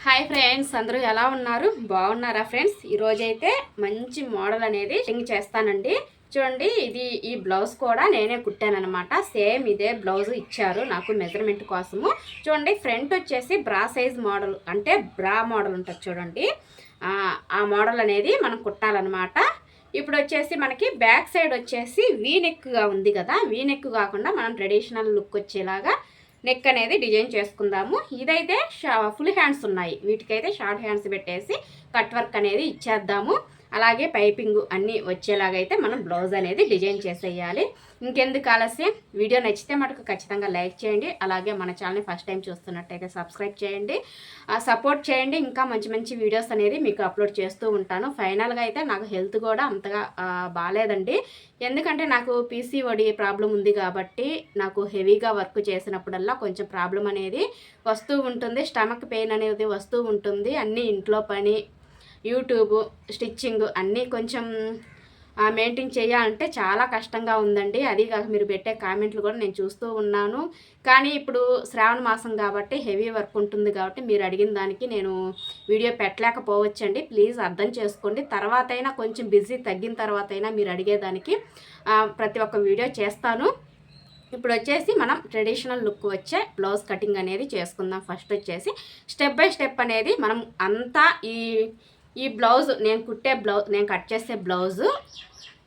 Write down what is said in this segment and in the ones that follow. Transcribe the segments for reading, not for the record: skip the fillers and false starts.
Hi friends, అందరూ ఎలా ఉన్నారు? బాగున్నారా ఫ్రెండ్స్? ఈరోజైతే మంచి మోడల్ అనేది స్టింగ్ చేస్తానండి. చూడండి, ఈ బ్లౌజ్ కూడా నేనే కుట్టానమాట. సేమ్ ఇదే బ్లౌజ్ ఇచ్చారు నాకు మెజర్మెంట్ కోసము. చూడండి, ఫ్రంట్ వచ్చేసి బ్రా సైజ్ మోడల్, అంటే బ్రా మోడల్ ఉంటుంది చూడండి. ఆ మోడల్ అనేది మనం కుట్టాలన్నమాట. ఇప్పుడు వచ్చేసి మనకి బ్యాక్ సైడ్ వచ్చేసి వీ నెక్గా ఉంది కదా, వీ నెక్ కాకుండా మనం ట్రెడిషనల్ లుక్ వచ్చేలాగా నెక్ అనేది డిజైన్ చేసుకుందాము. ఇదైతే ఫుల్ హ్యాండ్స్ ఉన్నాయి, వీటికైతే షార్ట్ హ్యాండ్స్ పెట్టేసి కట్ వర్క్ అనేది ఇచ్చేద్దాము. అలాగే పైపింగ్ అన్నీ వచ్చేలాగైతే మనం బ్లౌజ్ అనేది డిజైన్ చేసేయాలి. ఇంకెందుకు ఆలస్యం, వీడియో నచ్చితే మటుకు ఖచ్చితంగా లైక్ చేయండి. అలాగే మన ఛానల్ని ఫస్ట్ టైం చూస్తున్నట్టయితే సబ్స్క్రైబ్ చేయండి, సపోర్ట్ చేయండి. ఇంకా మంచి మంచి వీడియోస్ అనేది మీకు అప్లోడ్ చేస్తూ ఉంటాను. ఫైనల్గా అయితే నాకు హెల్త్ కూడా అంతగా బాగాలేదండి. ఎందుకంటే నాకు పీసీఓడి ప్రాబ్లం ఉంది కాబట్టి నాకు హెవీగా వర్క్ చేసినప్పుడల్లా కొంచెం ప్రాబ్లం అనేది వస్తూ ఉంటుంది. స్టమక్ పెయిన్ అనేది వస్తూ ఉంటుంది. అన్నీ ఇంట్లో పని, యూట్యూబ్, స్టిచ్చింగ్ అన్నీ కొంచెం మెయింటైన్ చేయాలంటే చాలా కష్టంగా ఉందండి. అది కాక మీరు పెట్టే కామెంట్లు కూడా నేను చూస్తూ ఉన్నాను. కానీ ఇప్పుడు శ్రావణ మాసం కాబట్టి హెవీ వర్క్ ఉంటుంది కాబట్టి మీరు అడిగిన దానికి నేను వీడియో పెట్టలేకపోవచ్చండి. ప్లీజ్ అర్థం చేసుకోండి. తర్వాత అయినా కొంచెం బిజీ తగ్గిన తర్వాత అయినా మీరు అడిగేదానికి ప్రతి ఒక్క వీడియో చేస్తాను. ఇప్పుడు వచ్చేసి మనం ట్రెడిషనల్ లుక్ వచ్చే బ్లౌజ్ కటింగ్ అనేది చేసుకుందాం. ఫస్ట్ వచ్చేసి స్టెప్ బై స్టెప్ అనేది మనం అంతా ఈ బ్లౌజ్ నేను కట్ చేసే బ్లౌజు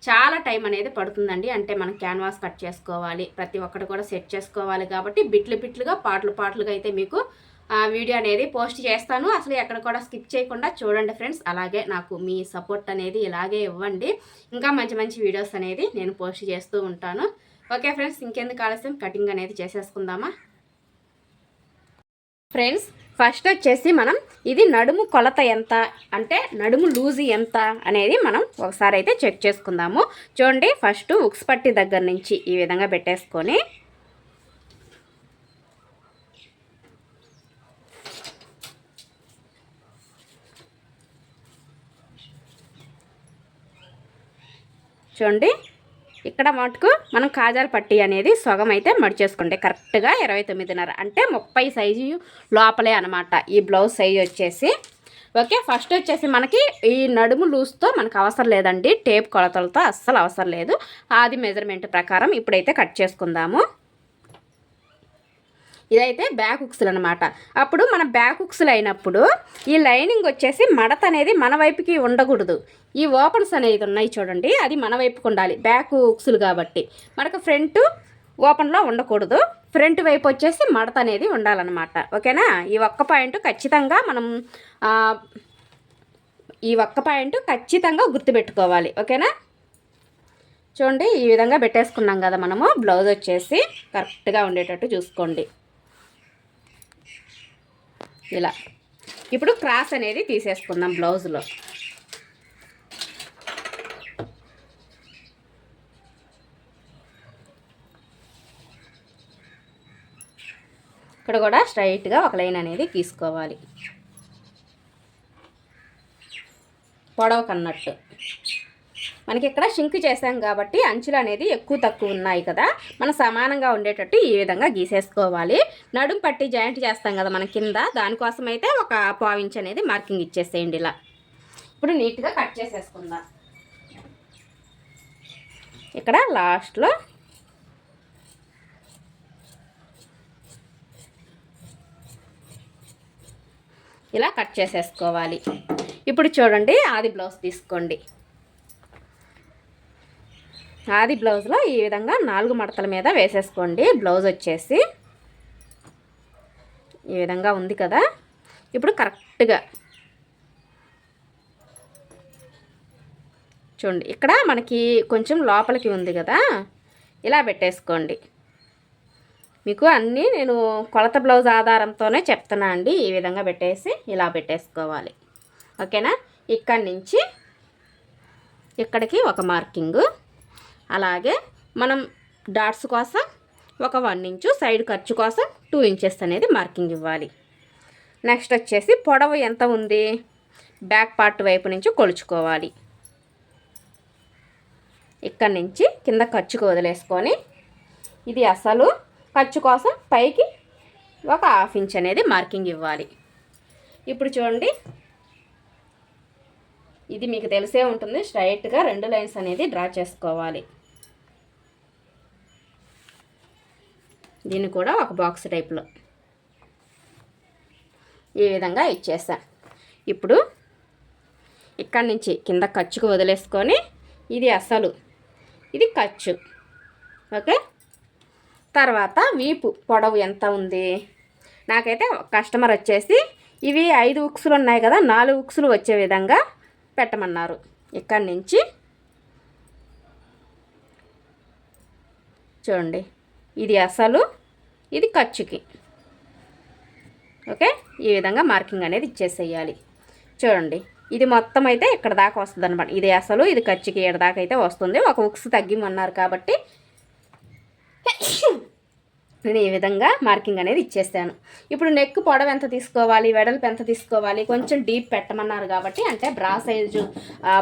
చాలా టైం అనేది పడుతుందండి. అంటే మనం క్యాన్వాస్ కట్ చేసుకోవాలి, ప్రతి ఒక్కటి కూడా సెట్ చేసుకోవాలి కాబట్టి బిట్లుగా పాటలుగా అయితే మీకు వీడియో అనేది పోస్ట్ చేస్తాను. అసలు ఎక్కడ కూడా స్కిప్ చేయకుండా చూడండి ఫ్రెండ్స్. అలాగే నాకు మీ సపోర్ట్ అనేది ఇలాగే ఇవ్వండి. ఇంకా మంచి మంచి వీడియోస్ అనేది నేను పోస్ట్ చేస్తూ ఉంటాను. ఓకే ఫ్రెండ్స్, ఇంకెందుకు ఆలస్యం, కటింగ్ అనేది చేసేసుకుందామా ఫ్రెండ్స్. ఫస్ట్ వచ్చేసి మనం ఇది నడుము కొలత ఎంత, అంటే నడుము లూజు ఎంత అనేది మనం ఒకసారి అయితే చెక్ చేసుకుందాము. చూడండి, ఫస్ట్ ఉక్స్ పట్టి దగ్గర నుంచి ఈ విధంగా పెట్టేసుకొని చూడండి, ఇక్కడ మటుకు మనం కాజాల పట్టీ అనేది సగం అయితే మడిచేసుకోండి. కరెక్ట్గా 29.5 అంటే 30 సైజు లోపలే అనమాట ఈ బ్లౌజ్ సైజు వచ్చేసి. ఓకే, ఫస్ట్ వచ్చేసి మనకి ఈ నడుము లూజ్తో మనకు అవసరం లేదండి, టేప్ కొలతలతో అస్సలు అవసరం లేదు. అది మెజర్మెంట్ ప్రకారం ఇప్పుడైతే కట్ చేసుకుందాము. ఇదైతే బ్యాక్ హుక్స్లు అనమాట. అప్పుడు మన బ్యాక్ హుక్స్లు అయినప్పుడు ఈ లైనింగ్ వచ్చేసి మడత అనేది మన వైపుకి ఉండకూడదు. ఈ ఓపెన్స్ అనేది ఉన్నాయి చూడండి, అది మన వైపుకి ఉండాలి. బ్యాక్ హుక్స్లు కాబట్టి మనకు ఫ్రంట్ ఓపెన్లో ఉండకూడదు. ఫ్రంట్ వైపు వచ్చేసి మడత అనేది ఉండాలన్నమాట. ఓకేనా? ఈ ఒక్క పాయింట్ ఖచ్చితంగా గుర్తుపెట్టుకోవాలి. ఓకేనా? చూడండి, ఈ విధంగా పెట్టేసుకున్నాం కదా మనము. బ్లౌజ్ వచ్చేసి కరెక్ట్గా ఉండేటట్టు చూసుకోండి. ఇలా ఇప్పుడు క్రాస్ అనేది తీసేసుకుందాం బ్లౌజ్లో. ఇక్కడ కూడా స్ట్రైట్గా ఒక లైన్ అనేది తీసుకోవాలి, పొడవు కన్నట్టు. మనకి ఇక్కడ షింక్ చేసాం కాబట్టి అంచులు అనేది ఎక్కువ తక్కువ ఉన్నాయి కదా, మనం సమానంగా ఉండేటట్టు ఈ విధంగా గీసేసుకోవాలి. నడుము పట్టి జాయింట్ చేస్తాం కదా మన కింద, దానికోసం అయితే ఒక ½ ఇంచ్ అనేది మార్కింగ్ ఇచ్చేసేయండి ఇలా. ఇప్పుడు నీట్గా కట్ చేసేసుకుందాం. ఇక్కడ లాస్ట్లో ఇలా కట్ చేసేసుకోవాలి. ఇప్పుడు చూడండి, ఆది బ్లౌజ్ తీసుకోండి. ఆది బ్లౌజ్లో ఈ విధంగా 4 మడతల మీద వేసేసుకోండి. బ్లౌజ్ వచ్చేసి ఈ విధంగా ఉంది కదా. ఇప్పుడు కరెక్ట్గా చూడండి, ఇక్కడ మనకి కొంచెం లోపలికి ఉంది కదా, ఇలా పెట్టేసుకోండి. మీకు అన్నీ నేను కొలత బ్లౌజ్ ఆధారంతోనే చెప్తున్నా అండి. ఈ విధంగా పెట్టేసి ఇలా పెట్టేసుకోవాలి. ఓకేనా? ఇక్కడి నుంచి ఇక్కడికి ఒక మార్కింగు, అలాగే మనం డాట్స్ కోసం ఒక 1 ఇంచు, సైడ్ ఖర్చు కోసం 2 ఇంచెస్ అనేది మార్కింగ్ ఇవ్వాలి. నెక్స్ట్ వచ్చేసి పొడవు ఎంత ఉంది, బ్యాక్ పార్ట్ వైపు నుంచి కొలుచుకోవాలి. ఇక్కడి నుంచి కింద ఖర్చుకు వదిలేసుకొని ఇది అసలు ఖర్చు కోసం పైకి ఒక ½ ఇంచ్ అనేది మార్కింగ్ ఇవ్వాలి. ఇప్పుడు చూడండి, ఇది మీకు తెలిసే ఉంటుంది, స్ట్రైట్గా 2 లైన్స్ అనేది డ్రా చేసుకోవాలి. దీన్ని కూడా ఒక బాక్స్ టైప్లో ఈ విధంగా ఇచ్చేసా. ఇప్పుడు ఇక్కడి నుంచి కింద ఖర్చుకు వదిలేసుకొని, ఇది అసలు, ఇది ఖర్చు. ఓకే, తర్వాత వీపు పొడవు ఎంత ఉంది, నాకైతే కస్టమర్ వచ్చేసి ఇవి 5 ఉక్సులు ఉన్నాయి కదా, 4 ఉక్సులు వచ్చే విధంగా పెట్టమన్నారు. ఇక్కడి నుంచి చూడండి, ఇది అసలు, ఇది ఖర్చుకి. ఓకే, ఈ విధంగా మార్కింగ్ అనేది ఇచ్చేసేయాలి. చూడండి, ఇది మొత్తం అయితే ఇక్కడ దాకా వస్తుంది అనమాట. ఇది అసలు, ఇది ఖర్చుకి ఇక్కడ దాకా అయితే వస్తుంది. ఒక ఉక్స్ తగ్గిమన్నారు కాబట్టి నేను ఈ విధంగా మార్కింగ్ అనేది ఇచ్చేసాను. ఇప్పుడు నెక్ పొడవు ఎంత తీసుకోవాలి, వెడల్పు ఎంత తీసుకోవాలి, కొంచెం డీప్ పెట్టమన్నారు కాబట్టి, అంటే బ్రా సైజు,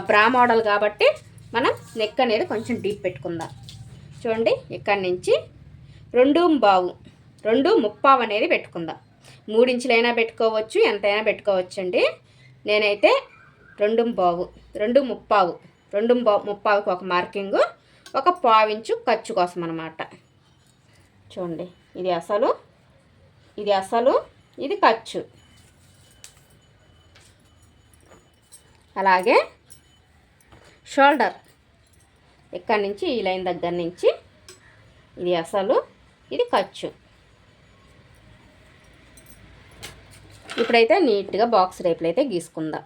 బ్రా మోడల్ కాబట్టి మనం నెక్ అనేది కొంచెం డీప్ పెట్టుకుందాం. చూడండి, ఇక్కడి నుంచి 2.25 అనేది పెట్టుకుందాం. 3 ఇంచులైనా పెట్టుకోవచ్చు, ఎంతైనా పెట్టుకోవచ్చు అండి. నేనైతే 2.30కి ఒక మార్కింగు, ఒక 1/4 ఇంచు ఖర్చు కోసం అనమాట. చూడండి, ఇది అసలు, ఇది ఖర్చు. అలాగే షోల్డర్, ఇక్కడి నుంచి ఈ లైన్ దగ్గర నుంచి ఇది అసలు, ఇది ఖర్చు. ఇప్పుడైతే నీట్గా బాక్స్ టైప్లో అయితే గీసుకుందాం.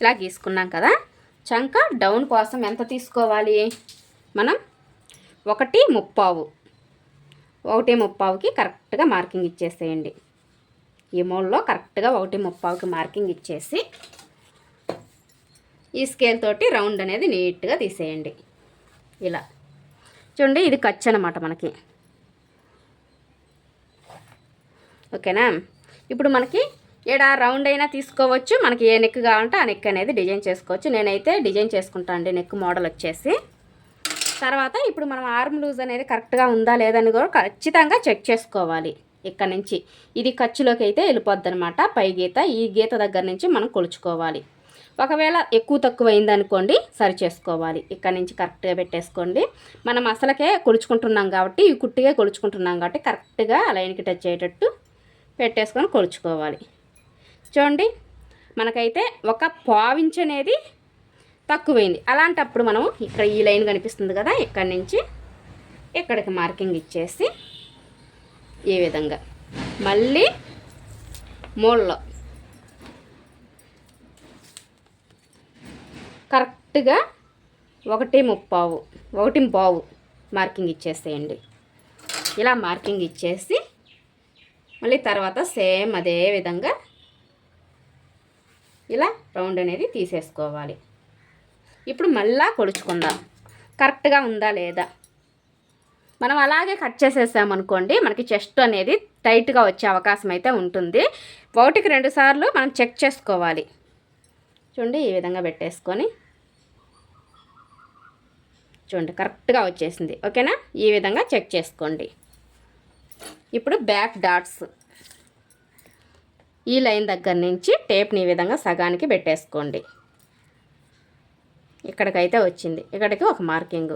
ఇలా గీసుకున్నాం కదా. చంక డౌన్ కోసం ఎంత తీసుకోవాలి, మనం 1.30కి కరెక్ట్గా మార్కింగ్ ఇచ్చేసేయండి. ఈ మూలలో కరెక్ట్గా 1.30కి మార్కింగ్ ఇచ్చేసి ఈ స్కేల్ తోటి రౌండ్ అనేది నీట్గా తీసేయండి. ఇలా చూడండి, ఇది ఖర్చు అనమాట మనకి. ఓకేనా, ఇప్పుడు మనకి ఇక్కడ రౌండ్ అయినా తీసుకోవచ్చు, మనకి ఏ నెక్ కావాలంటే ఆ నెక్ అనేది డిజైన్ చేసుకోవచ్చు. నేనైతే డిజైన్ చేసుకుంటాను అండి నెక్ మోడల్ వచ్చేసి. తర్వాత ఇప్పుడు మనం ఆర్మ్ లూజ్ అనేది కరెక్ట్గా ఉందా లేదని కూడా ఖచ్చితంగా చెక్ చేసుకోవాలి. ఇక్కడ నుంచి ఇది ఖర్చులోకి అయితే వెళ్ళిపోద్ది అనమాట. పై గీత, ఈ గీత దగ్గర నుంచి మనం కొలుచుకోవాలి. ఒకవేళ ఎక్కువ తక్కువ అయిందనుకోండి, సరి చేసుకోవాలి. ఇక్కడ నుంచి కరెక్ట్గా పెట్టేసుకోండి. మనం అసలకే కొలుచుకుంటున్నాం కాబట్టి, ఈ కుట్టిగా కొలుచుకుంటున్నాం కాబట్టి కరెక్ట్గా లైన్కి టచ్ అయ్యేటట్టు పెట్టేసుకొని కొలుచుకోవాలి. చూడండి, మనకైతే ఒక 1/4 ఇంచ్ అనేది తక్కువైంది. అలాంటప్పుడు మనం ఇక్కడ ఈ లైన్ కనిపిస్తుంది కదా, ఇక్కడి నుంచి ఇక్కడికి మార్కింగ్ ఇచ్చేసి ఈ విధంగా మళ్ళీ మూలలో కరెక్ట్గా 1.30 మార్కింగ్ ఇచ్చేసేయండి. ఇలా మార్కింగ్ ఇచ్చేసి మళ్ళీ తర్వాత సేమ్ అదే విధంగా ఇలా రౌండ్ అనేది తీసేసుకోవాలి. ఇప్పుడు మళ్ళా కొలుచుకుందాం, కరెక్ట్గా ఉందా లేదా. మనం అలాగే కట్ చేసేసామనుకోండి, మనకి చెస్ట్ అనేది టైట్గా వచ్చే అవకాశం అయితే ఉంటుంది. 1కి 2 సార్లు మనం చెక్ చేసుకోవాలి. చూడండి, ఈ విధంగా పెట్టేసుకొని చూడండి కరెక్ట్గా వచ్చేసింది. ఓకేనా, ఈ విధంగా చెక్ చేసుకోండి. ఇప్పుడు బ్యాక్ డాట్స్, ఈ లైన్ దగ్గర నుంచి టేప్ని ఈ విధంగా సగానికి పెట్టేసుకోండి. ఇక్కడికైతే వచ్చింది, ఇక్కడికి ఒక మార్కింగ్,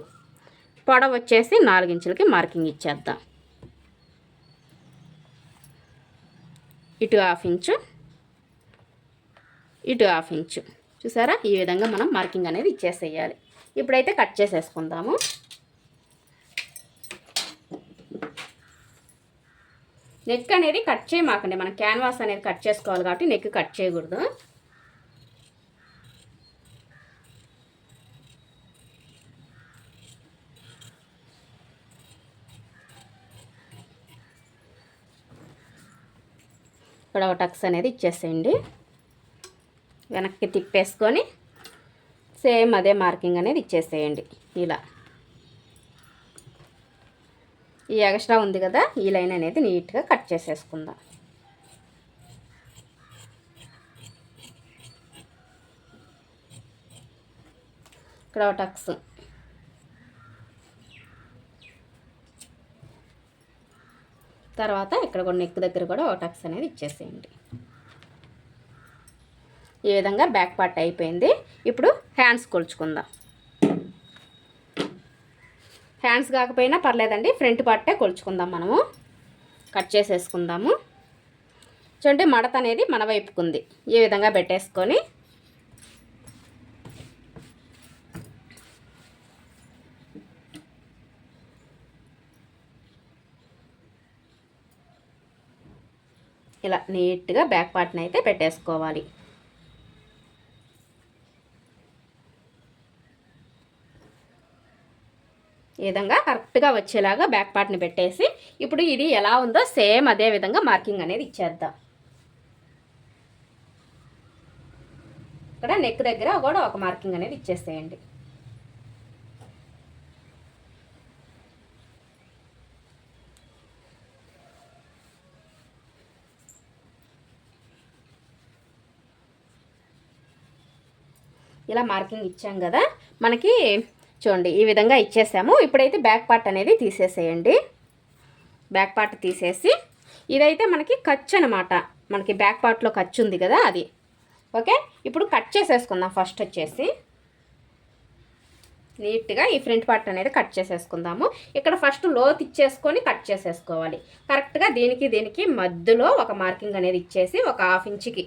పొడవు వచ్చేసి 4 ఇంచులకి మార్కింగ్ ఇచ్చేద్దాం. ఇటు 1/2 ఇంచు, ఇటు 1/2 ఇంచు. చూసారా, ఈ విధంగా మనం మార్కింగ్ అనేది ఇచ్చేసేయాలి. ఇప్పుడైతే కట్ చేసేసుకుందాము. నెక్ అనేది కట్ చేయమాకండి, మనం క్యాన్వాస్ అనేది కట్ చేసుకోవాలి కాబట్టి నెక్ కట్ చేయకూడదు. ఇక్కడ ఒక టక్స్ అనేది ఇచ్చేసేయండి. వెనక్కి తిప్పేసుకొని సేమ్ అదే మార్కింగ్ అనేది ఇచ్చేసేయండి. ఇలా ఈ ఎక్స్ట్రా ఉంది కదా, ఈ లైన్ అనేది నీట్గా కట్ చేసేసుకుందాం. ఇక్కడ ఒక టక్స్, తర్వాత ఇక్కడ కూడా నెక్ దగ్గర కూడా ఒక టక్స్ అనేది ఇచ్చేసేయండి. ఈ విధంగా బ్యాక్ పార్ట్ అయిపోయింది. ఇప్పుడు హ్యాండ్స్ కొలుచుకుందాం. హ్యాండ్స్ కాకపోయినా పర్లేదండి, ఫ్రంట్ పార్టే కొలుచుకుందాం. మనము కట్ చేసేసుకుందాము. చూడండి మడత అనేది మన వైపుకుంది. ఈ విధంగా పెట్టేసుకొని ఇలా నీట్గా బ్యాక్ పార్ట్ని అయితే పెట్టేసుకోవాలి. ఈ విధంగా కరెక్ట్గా వచ్చేలాగా బ్యాక్ పార్ట్ని పెట్టేసి ఇప్పుడు ఇది ఎలా ఉందో సేమ్ అదే విధంగా మార్కింగ్ అనేది ఇచ్చేద్దాం. ఇక్కడ నెక్ దగ్గర కూడా ఒక మార్కింగ్ అనేది ఇచ్చేసేయండి. ఇలా మార్కింగ్ ఇచ్చాం కదా, మనకి చూడండి ఈ విధంగా ఇచ్చేసాము. ఇప్పుడైతే బ్యాక్ పార్ట్ అనేది తీసేసేయండి. బ్యాక్ పార్ట్ తీసేసి ఇదైతే మనకి ఖర్చు అనమాట, మనకి బ్యాక్ పార్ట్లో ఖర్చు ఉంది కదా అది. ఓకే, ఇప్పుడు కట్ చేసేసుకుందాం. ఫస్ట్ వచ్చేసి నీట్గా ఈ ఫ్రంట్ పార్ట్ అనేది కట్ చేసేసుకుందాము. ఇక్కడ ఫస్ట్ లోత్ ఇచ్చేసుకొని కట్ చేసేసుకోవాలి. కరెక్ట్గా దీనికి మధ్యలో ఒక మార్కింగ్ అనేది ఇచ్చేసి ఒక 1/2 ఇంచుకి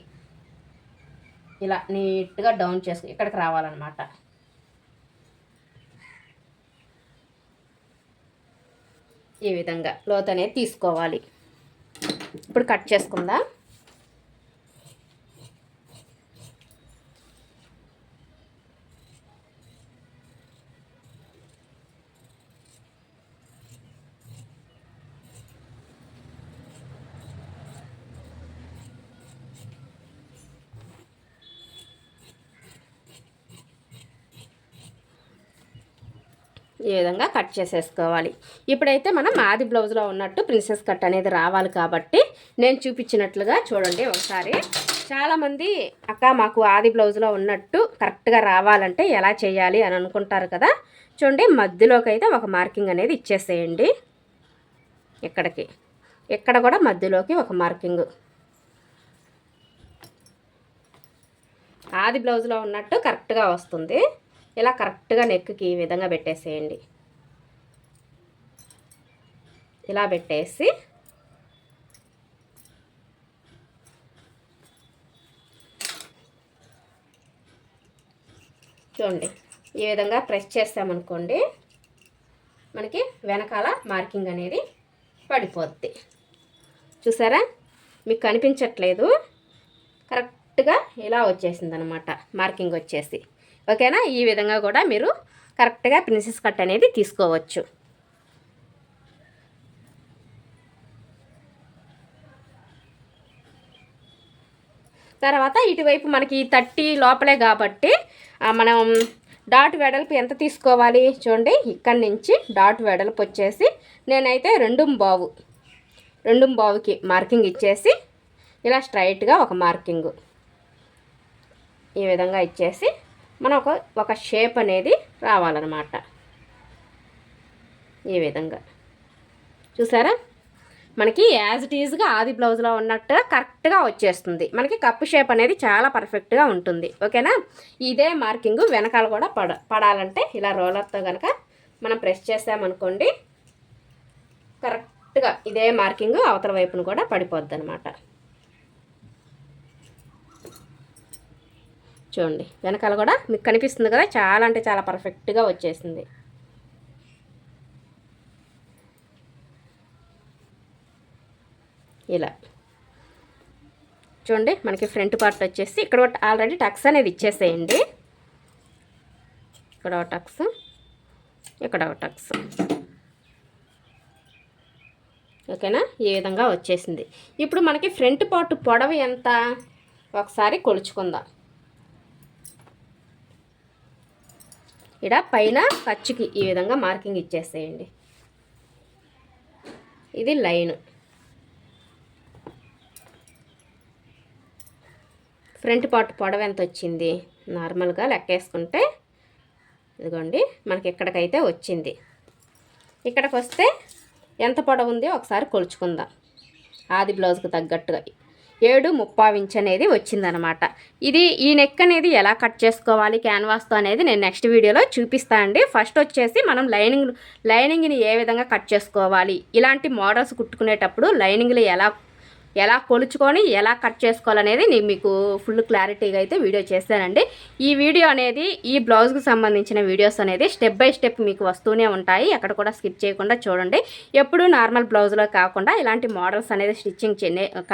ఇలా నీట్గా డౌన్ చేసుకుని ఇక్కడికి రావాలన్నమాట. ఈ విధంగా లోత్ అనేది తీసుకోవాలి. ఇప్పుడు కట్ చేసుకుందాం. ఈ విధంగా కట్ చేసేసుకోవాలి. ఇప్పుడైతే మనం ఆది బ్లౌజ్లో ఉన్నట్టు ప్రిన్సెస్ కట్ అనేది రావాలి కాబట్టి నేను చూపించినట్లుగా చూడండి ఒకసారి. చాలామంది అక్క మాకు ఆది బ్లౌజ్లో ఉన్నట్టు కరెక్ట్గా రావాలంటే ఎలా చేయాలి అని అనుకుంటారు కదా. చూడండి మధ్యలోకి అయితే ఒక మార్కింగ్ అనేది ఇచ్చేసేయండి. ఇక్కడ కూడా మధ్యలోకి ఒక మార్కింగ్. ఆది బ్లౌజ్లో ఉన్నట్టు కరెక్ట్గా వస్తుంది. ఇలా కరెక్ట్గా నెక్కి ఈ విధంగా పెట్టేసేయండి. ఇలా పెట్టేసి చూడండి ఈ విధంగా ప్రెస్ చేస్తామనుకోండి మనకి వెనకాల మార్కింగ్ అనేది పడిపోద్ది. చూసారా, మీకు కనిపించట్లేదు, కరెక్ట్గా ఇలా వచ్చేసిందనమాట మార్కింగ్ వచ్చేసి. ఓకేనా, ఈ విధంగా కూడా మీరు కరెక్ట్గా ప్రిన్సెస్ కట్ అనేది తీసుకోవచ్చు. తర్వాత ఇటువైపు మనకి 30 లోపలే కాబట్టి మనం డాట్ వెడల్పు ఎంత తీసుకోవాలి చూడండి. ఇక్కడి నుంచి డాట్ వెడల్పు వచ్చేసి నేనైతే 2.5కి మార్కింగ్ ఇచ్చేసి ఇలా స్ట్రైట్గా ఒక మార్కింగ్ ఈ విధంగా ఇచ్చేసి మనం ఒక షేప్ అనేది రావాలన్నమాట. ఈ విధంగా చూసారా, మనకి యాజ్ ఇట్ ఈజ్గా ఆది బ్లౌజ్లో ఉన్నట్టుగా కరెక్ట్గా వచ్చేస్తుంది. మనకి కప్పు షేప్ అనేది చాలా పర్ఫెక్ట్గా ఉంటుంది. ఓకేనా, ఇదే మార్కింగ్ వెనకాల కూడా పడాలంటే ఇలా రోలర్తో కనుక మనం ప్రెస్ చేసామనుకోండి కరెక్ట్గా ఇదే మార్కింగ్ అవతల వైపును కూడా పడిపోద్ది అనమాట. చూడండి వెనకాల కూడా మీకు కనిపిస్తుంది కదా, చాలా అంటే చాలా పర్ఫెక్ట్గా వచ్చేసింది. ఇలా చూడండి మనకి ఫ్రంట్ పార్ట్ వచ్చేసి ఇక్కడ ఆల్రెడీ టక్స్ అనేది ఇచ్చేసేయండి. ఇక్కడ ఒక టక్స్, ఇక్కడ ఒక టక్స్. ఓకేనా, ఈ విధంగా వచ్చేసింది. ఇప్పుడు మనకి ఫ్రంట్ పార్ట్ పొడవు ఎంత ఒకసారి కొలుచుకుందాం. ఇక్కడ పైన ఖర్చుకి ఈ విధంగా మార్కింగ్ ఇచ్చేసేయండి. ఇది లైన్. ఫ్రంట్ పార్ట్ పొడవు ఎంత వచ్చింది నార్మల్గా లెక్కేసుకుంటే ఇదిగోండి మనకి ఇక్కడికైతే వచ్చింది. ఇక్కడికి వస్తే ఎంత పొడవు ఉంది ఒకసారి కొలుచుకుందాం. ఆది బ్లౌజ్కి తగ్గట్టుగా 7.35 ఇంచ్ అనేది వచ్చిందనమాట. ఇది ఈ నెక్ అనేది ఎలా కట్ చేసుకోవాలి క్యాన్వాస్తో అనేది నేను నెక్స్ట్ వీడియోలో చూపిస్తాను అండి. ఫస్ట్ వచ్చేసి మనం లైనింగ్ని ఏ విధంగా కట్ చేసుకోవాలి, ఇలాంటి మోడల్స్ కుట్టుకునేటప్పుడు లైనింగ్లు ఎలా కొలుచుకొని ఎలా కట్ చేసుకోవాలనేది నేను మీకు ఫుల్ క్లారిటీగా అయితే వీడియో చేస్తానండి. ఈ వీడియో అనేది ఈ బ్లౌజ్కి సంబంధించిన వీడియోస్ అనేది స్టెప్ బై స్టెప్ మీకు వస్తూనే ఉంటాయి. ఎక్కడ కూడా స్కిప్ చేయకుండా చూడండి. ఎప్పుడూ నార్మల్ బ్లౌజ్లో కాకుండా ఇలాంటి మోడల్స్ అనేది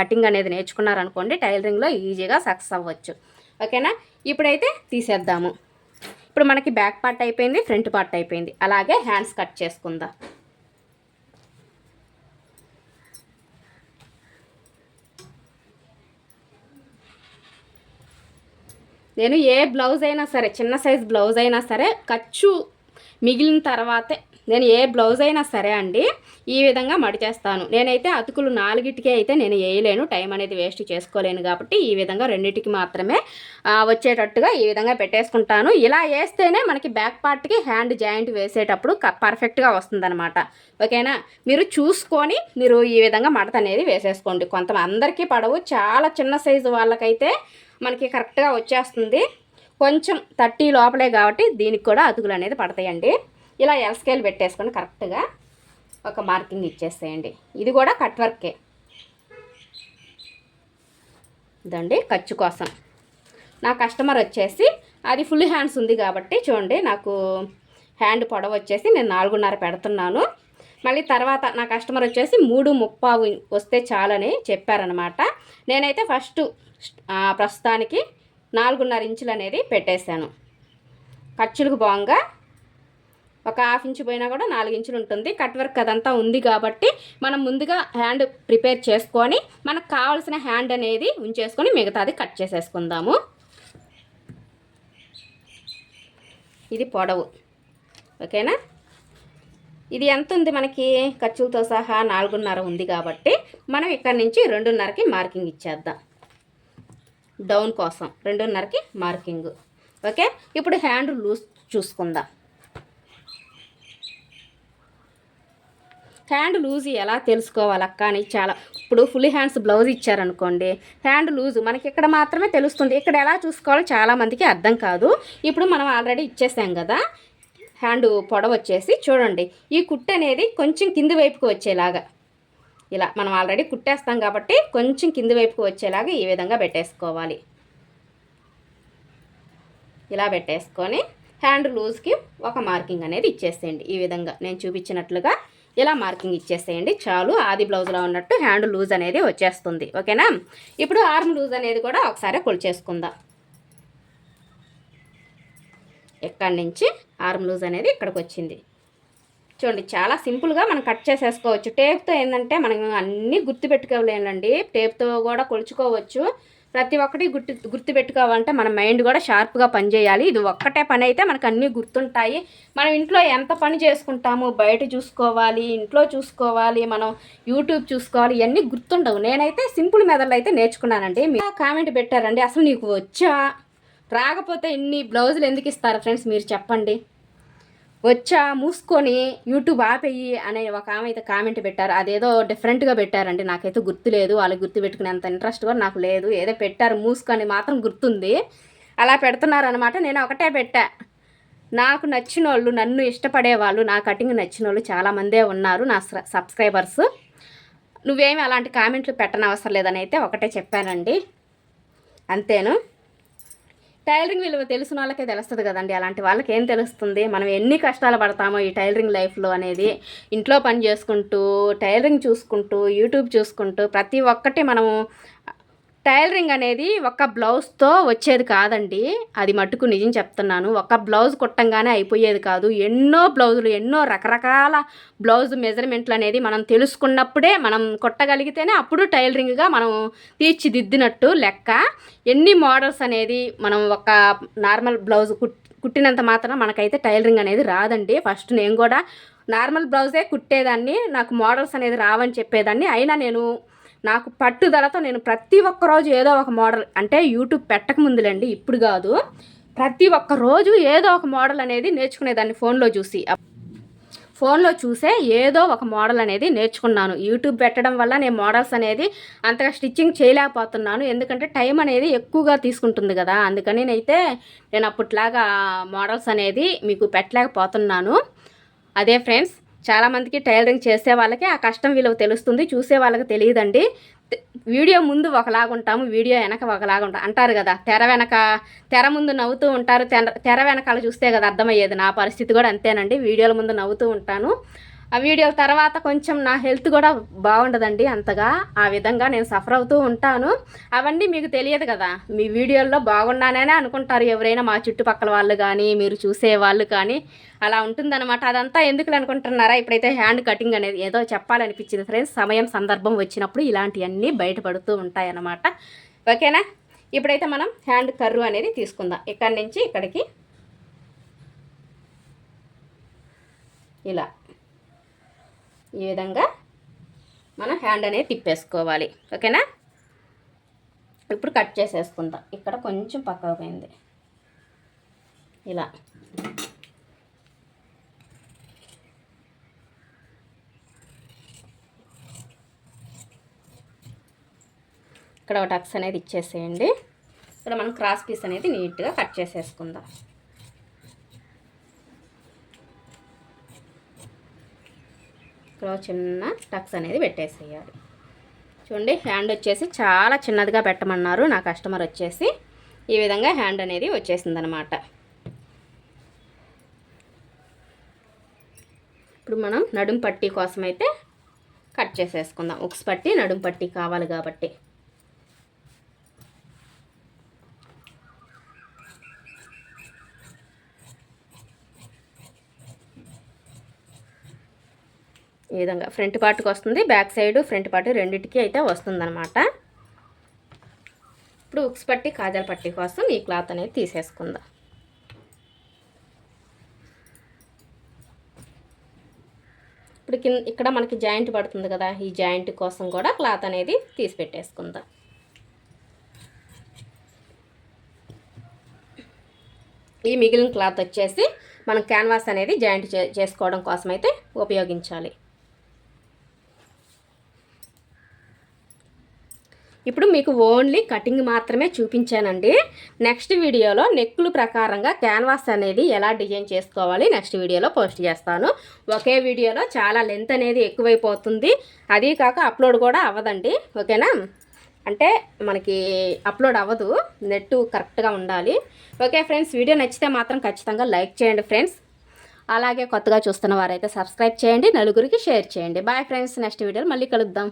కటింగ్ అనేది నేర్చుకున్నారనుకోండి టైలరింగ్లో ఈజీగా సక్సెస్ అవ్వచ్చు. ఓకేనా, ఇప్పుడైతే తీసేద్దాము. ఇప్పుడు మనకి బ్యాక్ పార్ట్ అయిపోయింది, ఫ్రంట్ పార్ట్ అయిపోయింది. అలాగే హ్యాండ్స్ కట్ చేసుకుందాం. నేను ఏ బ్లౌజ్ అయినా సరే, చిన్న సైజ్ బ్లౌజ్ అయినా సరే, ఖర్చు మిగిలిన తర్వాతే నేను ఏ బ్లౌజ్ అయినా సరే అండి ఈ విధంగా మడిచేస్తాను. నేనైతే అతుకులు 4టికే అయితే నేను వేయలేను, టైం అనేది వేస్ట్ చేసుకోలేను కాబట్టి ఈ విధంగా 2టికి మాత్రమే వచ్చేటట్టుగా ఈ విధంగా పెట్టేసుకుంటాను. ఇలా వేస్తేనే మనకి బ్యాక్ పార్ట్కి హ్యాండ్ జాయింట్ వేసేటప్పుడు పర్ఫెక్ట్గా వస్తుందన్నమాట. ఓకేనా, మీరు చూసుకొని మీరు ఈ విధంగా మడత అనేది వేసేసుకోండి. అందరికీ పడవు, చాలా చిన్న సైజు వాళ్ళకైతే మనకి కరెక్ట్గా వచ్చేస్తుంది. కొంచెం 30 లోపలే కాబట్టి దీనికి కూడా అతుకులు అనేది పడతాయండి. ఇలా ఎల్ స్కేల్ పెట్టేసుకొని కరెక్ట్గా ఒక మార్కింగ్ ఇచ్చేసేయండి. ఇది కూడా కట్ వర్కే ఇదండి. ఖర్చు కోసం నా కస్టమర్ వచ్చేసి అది ఫుల్ హ్యాండ్స్ ఉంది కాబట్టి చూడండి, నాకు హ్యాండ్ పొడవు వచ్చేసి నేను 4.5 పెడుతున్నాను. మళ్ళీ తర్వాత నా కస్టమర్ వచ్చేసి 3.35 వస్తే చాలని చెప్పారనమాట. నేనైతే ప్రస్తుతానికి 4.5 ఇంచులు అనేది పెట్టేశాను. ఖర్చులకు బాగా ఒక 1/2 ఇంచు పోయినా కూడా 4 ఇంచులు ఉంటుంది. కట్ వర్క్ అదంతా ఉంది కాబట్టి మనం ముందుగా హ్యాండ్ ప్రిపేర్ చేసుకొని మనకు కావాల్సిన హ్యాండ్ అనేది ఉంచేసుకొని మిగతాది కట్ చేసేసుకుందాము. ఇది పొడవు. ఓకేనా, ఇది ఎంత ఉంది మనకి ఖర్చులతో సహా 4.5 ఉంది కాబట్టి మనం ఇక్కడ నుంచి 2.5కి మార్కింగ్ ఇచ్చేద్దాం. డౌన్ కోసం 2.5కి మార్కింగ్. ఓకే, ఇప్పుడు హ్యాండ్ లూజ్ చూసుకుందాం. హ్యాండ్ లూజ్ ఎలా తెలుసుకోవాలక్క అని ఇప్పుడు ఫుల్ హ్యాండ్స్ బ్లౌజ్ ఇచ్చారనుకోండి, హ్యాండ్ లూజ్ మనకి ఇక్కడ మాత్రమే తెలుస్తుంది. ఇక్కడ ఎలా చూసుకోవాలో చాలామందికి అర్థం కాదు. ఇప్పుడు మనం ఆల్రెడీ ఇచ్చేసాం కదా, హ్యాండ్ పొడవు వచ్చేసి చూడండి, ఈ కుట్టు అనేది కొంచెం కింది వైపుకు వచ్చేలాగా, ఇలా మనం ఆల్రెడీ కుట్టేస్తాం కాబట్టి కొంచెం కింది వైపుకు వచ్చేలాగా ఈ విధంగా పెట్టేసుకోవాలి. ఇలా పెట్టేసుకొని హ్యాండ్ లూజ్కి ఒక మార్కింగ్ అనేది ఇచ్చేసేయండి. ఈ విధంగా నేను చూపించినట్లుగా ఇలా మార్కింగ్ ఇచ్చేసేయండి చాలు. ఆది బ్లౌజ్లో ఉన్నట్టు హ్యాండ్ లూజ్ అనేది వచ్చేస్తుంది. ఓకేనా, ఇప్పుడు ఆర్మ్ లూజ్ అనేది కూడా ఒకసారి కొలిచేసుకుందాం. ఎక్కడి నుంచి ఆర్మ్ లూజ్ అనేది ఇక్కడికి వచ్చింది చూడండి. చాలా సింపుల్గా మనం కట్ చేసేసుకోవచ్చు. టేప్తో ఏంటంటే మనం అన్నీ గుర్తుపెట్టుకోలేనండి, టేప్తో కూడా కొలుచుకోవచ్చు. ప్రతి ఒక్కటి గుర్తుపెట్టుకోవాలంటే మన మైండ్ కూడా షార్ప్గా పనిచేయాలి. ఇది ఒక్కటే పని అయితే మనకు అన్నీ గుర్తుంటాయి. మనం ఇంట్లో ఎంత పని చేసుకుంటాము, బయట చూసుకోవాలి, ఇంట్లో చూసుకోవాలి, మనం యూట్యూబ్ చూసుకోవాలి, ఇవన్నీ గుర్తుండవు. నేనైతే సింపుల్ మెథడ్లో అయితే నేర్చుకున్నానండి. మీరు కామెంట్ పెట్టారండి, అసలు నీకు వచ్చా, రాకపోతే ఇన్ని బ్లౌజులు ఎందుకు ఇస్తారు ఫ్రెండ్స్ మీరు చెప్పండి, వచ్చా మూసుకొని యూట్యూబ్ ఆపేయి అనే ఒక ఆమె అయితే కామెంట్ పెట్టారు. అదేదో డిఫరెంట్గా పెట్టారండి, నాకైతే గుర్తులేదు. వాళ్ళకి గుర్తు పెట్టుకునేంత ఇంట్రెస్ట్ కూడా నాకు లేదు. ఏదో పెట్టారు మూసుకొని మాత్రం గుర్తుంది, అలా పెడుతున్నారనమాట. నేను ఒకటే పెట్టా, నాకు నచ్చిన వాళ్ళు, నన్ను ఇష్టపడే వాళ్ళు, నా కటింగ్ నచ్చిన వాళ్ళు చాలామందే ఉన్నారు నా సబ్స్క్రైబర్స్. నువ్వేమి అలాంటి కామెంట్లు పెట్టనవసరం లేదని అయితే ఒకటే చెప్పానండి, అంతేను. టైలరింగ్ విలువ తెలిసిన వాళ్ళకే తెలుస్తుంది కదండి, అలాంటి వాళ్ళకి ఏం తెలుస్తుంది మనం ఎన్ని కష్టాలు పడతామో ఈ టైలరింగ్ లైఫ్లో అనేది. ఇంట్లో పని చేసుకుంటూ, టైలరింగ్ చూసుకుంటూ, యూట్యూబ్ చూసుకుంటూ, ప్రతి ఒక్కటి మనము టైలరింగ్ అనేది ఒక్క బ్లౌజ్తో వచ్చేది కాదండి, అది మట్టుకు నిజం చెప్తున్నాను. ఒక బ్లౌజ్ కుట్టంగానే అయిపోయేది కాదు. ఎన్నో బ్లౌజులు, ఎన్నో రకరకాల బ్లౌజ్ మెజర్మెంట్లు అనేది మనం తెలుసుకున్నప్పుడే, మనం కుట్టగలిగితేనే అప్పుడు టైలరింగ్గా మనం తీర్చిదిద్దినట్టు లెక్క. ఎన్ని మోడల్స్ అనేది మనం ఒక నార్మల్ బ్లౌజ్ కుట్టినంత మాత్రం మనకైతే టైలరింగ్ అనేది రాదండి. ఫస్ట్ నేను కూడా నార్మల్ బ్లౌజే కుట్టేదాన్ని, నాకు మోడల్స్ అనేది రావని చెప్పేదాన్ని. అయినా నాకు పట్టుదలతో నేను ప్రతి ఒక్క రోజు ఏదో ఒక మోడల్, అంటే యూట్యూబ్ పెట్టక ముందులేండి, ఇప్పుడు కాదు, ప్రతి ఒక్క రోజు ఏదో ఒక మోడల్ అనేది నేర్చుకునేదాన్ని ఫోన్లో చూసే ఏదో ఒక మోడల్ అనేది నేర్చుకున్నాను. యూట్యూబ్ పెట్టడం వల్ల నేను మోడల్స్ అనేది అంతగా స్టిచ్చింగ్ చేయలేకపోతున్నాను. ఎందుకంటే టైం అనేది ఎక్కువగా తీసుకుంటుంది కదా, అందుకని నేను అప్పట్లాగా మోడల్స్ అనేది మీకు పెట్టలేకపోతున్నాను. అదే ఫ్రెండ్స్, చాలామందికి టైలరింగ్ చేసే వాళ్ళకి ఆ కష్టం విలువ తెలుస్తుంది, చూసే వాళ్ళకి తెలియదండి. వీడియో ముందు ఒకలాగా ఉంటాము, వీడియో వెనక ఒకలాగా ఉంటాం అంటారు కదా. తెర ముందు నవ్వుతూ ఉంటారు, తెర వెనకాల చూస్తే కదా అర్థమయ్యేది. నా పరిస్థితి కూడా అంతేనండి. వీడియోల ముందు నవ్వుతూ ఉంటాను, ఆ వీడియోల తర్వాత కొంచెం నా హెల్త్ కూడా బాగుండదండి అంతగా. ఆ విధంగా నేను సఫర్ అవుతూ ఉంటాను. అవన్నీ మీకు తెలియదు కదా, మీ వీడియోల్లో బాగున్నాననే అనుకుంటారు ఎవరైనా, మా చుట్టుపక్కల వాళ్ళు కానీ మీరు చూసే వాళ్ళు కానీ. అలా ఉంటుందన్నమాట. అదంతా ఎందుకు అనుకుంటున్నారా? ఇప్పుడైతే హ్యాండ్ కటింగ్ అనేది ఏదో చెప్పాలనిపించింది ఫ్రెండ్స్. సమయం సందర్భం వచ్చినప్పుడు ఇలాంటివన్నీ బయటపడుతూ ఉంటాయన్నమాట. ఓకేనా? ఇప్పుడైతే మనం హ్యాండ్ కర్రు అనేది తీసుకుందాం. ఇక్కడి నుంచి ఇక్కడికి ఇలా ఈ విధంగా మనం హ్యాండ్ అనేది తిప్పేసుకోవాలి. ఓకేనా? ఇప్పుడు కట్ చేసేసుకుందాం. ఇక్కడ కొంచెం పక్కకు పోయింది, ఇలా ఇక్కడ ఒక టక్స్ అనేది ఇచ్చేసేయండి. ఇక్కడ మనం క్రాస్ పీస్ అనేది నీట్గా కట్ చేసేసుకుందాం. ఇక్కడ చిన్న టక్స్ అనేది పెట్టేసేయాలి. చూడండి, హ్యాండ్ వచ్చేసి చాలా చిన్నదిగా పెట్టమన్నారు నా కస్టమర్ వచ్చేసి. ఈ విధంగా హ్యాండ్ అనేది వచ్చేసిందనమాట. ఇప్పుడు మనం నడుం పట్టీ కోసం అయితే కట్ చేసేసుకుందాం. ఉక్స్ పట్టీ, నడుం పట్టీ కావాలి కాబట్టి. ఈ విధంగా ఫ్రంట్ పార్ట్కి వస్తుంది, బ్యాక్ సైడ్ ఫ్రంట్ పార్ట్ రెండింటికి అయితే వస్తుందన్నమాట. ఇప్పుడు ఉక్స్ పట్టి, కాజల్ పట్టి కోసం ఈ క్లాత్ అనేది తీసేసుకుందాం. ఇప్పుడు ఇక్కడ మనకి జాయింట్ పడుతుంది కదా, ఈ జాయింట్ కోసం కూడా క్లాత్ అనేది తీసి పెట్టేసుకుందాం. ఈ మిగిలిన క్లాత్ వచ్చేసి మనం క్యాన్వాస్ అనేది జాయింట్ చేసుకోవడం కోసం అయితే ఉపయోగించాలి. ఇప్పుడు మీకు ఓన్లీ కటింగ్ మాత్రమే చూపించానండి. నెక్స్ట్ వీడియోలో నెక్కులు ప్రకారంగా క్యాన్వాస్ అనేది ఎలా డిజైన్ చేసుకోవాలి నెక్స్ట్ వీడియోలో పోస్ట్ చేస్తాను. ఒకే వీడియోలో చాలా లెంత్ అనేది ఎక్కువైపోతుంది, అదీ కాక అప్లోడ్ కూడా అవ్వదండి. ఓకేనా? అంటే మనకి అప్లోడ్ అవ్వదు, నెట్ కరెక్ట్గా ఉండాలి. ఓకే ఫ్రెండ్స్, వీడియో నచ్చితే మాత్రం ఖచ్చితంగా లైక్ చేయండి ఫ్రెండ్స్. అలాగే కొత్తగా చూస్తున్న వారైతే సబ్స్క్రైబ్ చేయండి, నలుగురికి షేర్ చేయండి. బాయ్ ఫ్రెండ్స్, నెక్స్ట్ వీడియోలో మళ్ళీ కలుద్దాం.